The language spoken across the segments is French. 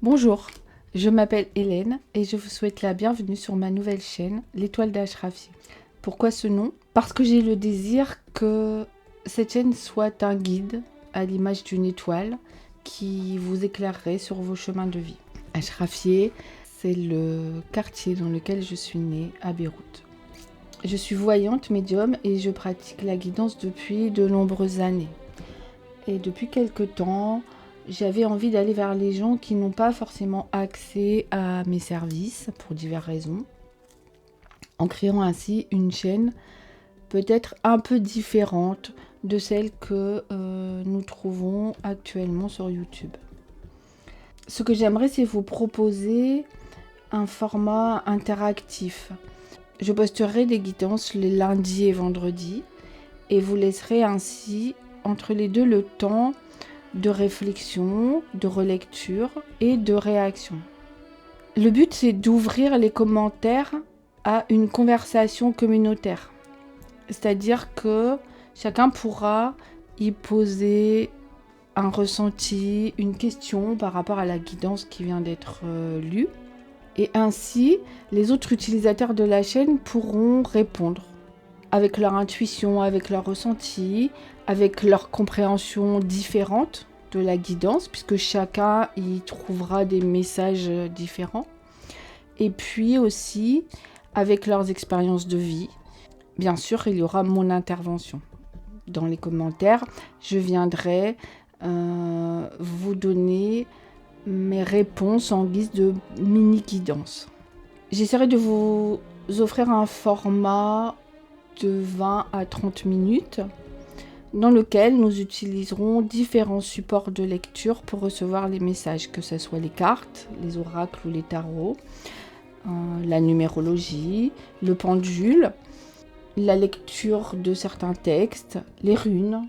Bonjour, je m'appelle Hélène et je vous souhaite la bienvenue sur ma nouvelle chaîne, l'Étoile d'Ashrafi. Pourquoi ce nom? Parce que j'ai le désir que cette chaîne soit un guide à l'image d'une étoile qui vous éclairerait sur vos chemins de vie. Ashrafieh, c'est le quartier dans lequel je suis née à Beyrouth. Je suis voyante médium et je pratique la guidance depuis de nombreuses années. Et depuis quelque temps, j'avais envie d'aller vers les gens qui n'ont pas forcément accès à mes services pour diverses raisons, en créant ainsi une chaîne peut-être un peu différente de celle que nous trouvons actuellement sur YouTube. Ce que j'aimerais, c'est vous proposer un format interactif. Je posterai des guidances les lundis et vendredis et vous laisserez ainsi entre les deux le temps de réflexion, de relecture et de réaction. Le but, c'est d'ouvrir les commentaires à une conversation communautaire. C'est-à-dire que chacun pourra y poser un ressenti, une question par rapport à la guidance qui vient d'être lue. Et ainsi, les autres utilisateurs de la chaîne pourront répondre avec leur intuition, avec leur ressenti, avec leur compréhension différente de la guidance, puisque chacun y trouvera des messages différents. Et puis aussi avec leurs expériences de vie. Bien sûr, il y aura mon intervention. Dans les commentaires, je viendrai vous donner mes réponses en guise de mini-guidance. J'essaierai de vous offrir un format de 20 à 30 minutes dans lequel nous utiliserons différents supports de lecture pour recevoir les messages, que ce soit les cartes, les oracles ou les tarots, la numérologie, le pendule, la lecture de certains textes, les runes.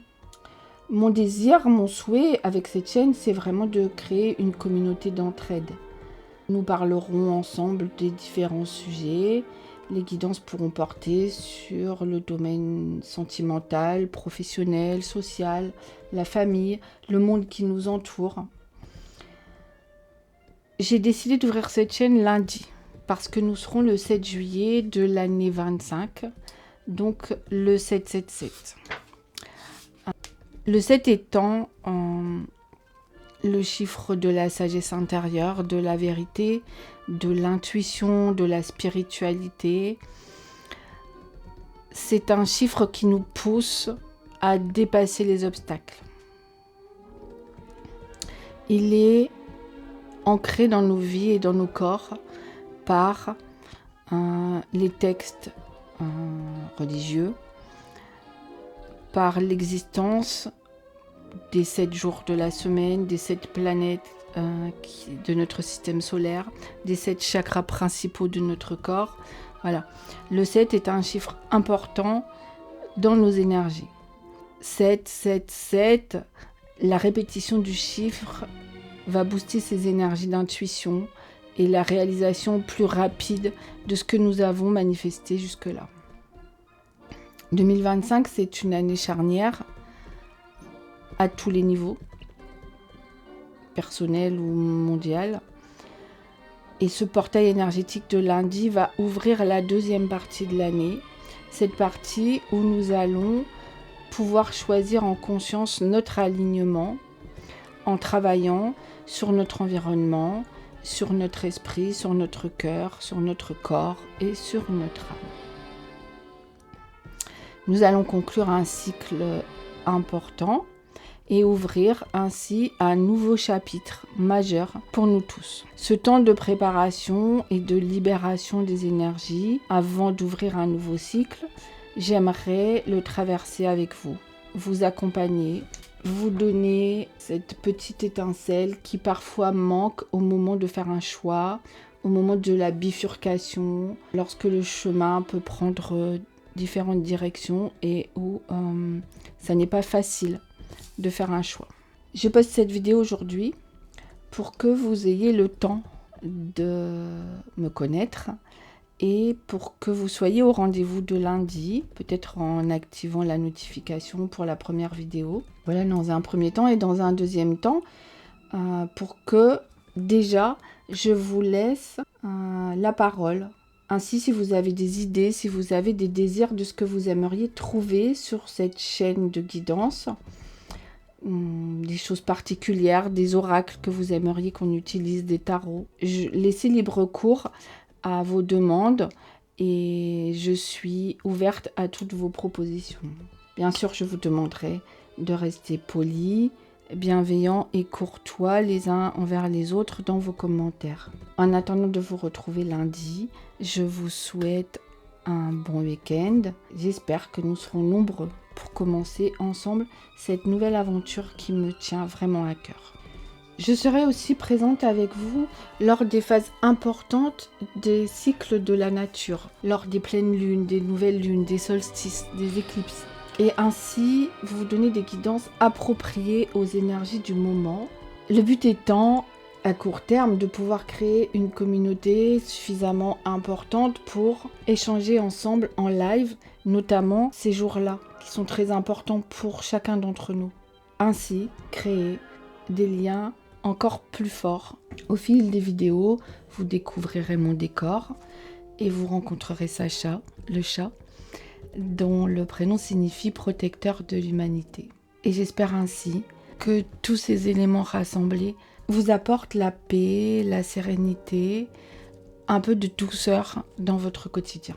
Mon désir, mon souhait avec cette chaîne, c'est vraiment de créer une communauté d'entraide. Nous parlerons ensemble des différents sujets. Les guidances pourront porter sur le domaine sentimental, professionnel, social, la famille, le monde qui nous entoure. J'ai décidé d'ouvrir cette chaîne lundi parce que nous serons le 7 juillet de l'année 25, donc le 777. Le 7 étant le chiffre de la sagesse intérieure, de la vérité, de l'intuition, de la spiritualité. C'est un chiffre qui nous pousse à dépasser les obstacles. Il est ancré dans nos vies et dans nos corps par les textes religieux, par l'existence des 7 jours de la semaine, des 7 planètes de notre système solaire, des 7 chakras principaux de notre corps. Voilà. Le 7 est un chiffre important dans nos énergies. 7, 7, 7, la répétition du chiffre va booster ces énergies d'intuition et la réalisation plus rapide de ce que nous avons manifesté jusque-là. 2025, c'est une année charnière à tous les niveaux, personnel ou mondial. Et ce portail énergétique de lundi va ouvrir la deuxième partie de l'année, cette partie où nous allons pouvoir choisir en conscience notre alignement en travaillant sur notre environnement, sur notre esprit, sur notre cœur, sur notre corps et sur notre âme. Nous allons conclure un cycle important et ouvrir ainsi un nouveau chapitre majeur pour nous tous. Ce temps de préparation et de libération des énergies avant d'ouvrir un nouveau cycle, j'aimerais le traverser avec vous, vous accompagner, vous donner cette petite étincelle qui parfois manque au moment de faire un choix, au moment de la bifurcation, lorsque le chemin peut prendre différentes directions et où ça n'est pas facile de faire un choix. Je poste cette vidéo aujourd'hui pour que vous ayez le temps de me connaître et pour que vous soyez au rendez-vous de lundi, peut-être en activant la notification pour la première vidéo. Voilà, dans un premier temps, et dans un deuxième temps, pour que Déjà, je vous laisse la parole. Ainsi, si vous avez des idées, si vous avez des désirs de ce que vous aimeriez trouver sur cette chaîne de guidance, des choses particulières, des oracles que vous aimeriez qu'on utilise, des tarots, laissez libre cours à vos demandes et je suis ouverte à toutes vos propositions. Bien sûr, je vous demanderai de rester poli, bienveillant et courtois les uns envers les autres dans vos commentaires. En attendant de vous retrouver lundi, je vous souhaite un bon week-end. J'espère que nous serons nombreux pour commencer ensemble cette nouvelle aventure qui me tient vraiment à cœur. Je serai aussi présente avec vous lors des phases importantes des cycles de la nature, lors des pleines lunes, des nouvelles lunes, des solstices, des éclipses. Et ainsi, vous donner des guidances appropriées aux énergies du moment. Le but étant, à court terme, de pouvoir créer une communauté suffisamment importante pour échanger ensemble en live, notamment ces jours-là, qui sont très importants pour chacun d'entre nous. Ainsi, créer des liens encore plus forts. Au fil des vidéos, vous découvrirez mon décor et vous rencontrerez Sacha, le chat, dont le prénom signifie protecteur de l'humanité. Et j'espère ainsi que tous ces éléments rassemblés vous apportent la paix, la sérénité, un peu de douceur dans votre quotidien.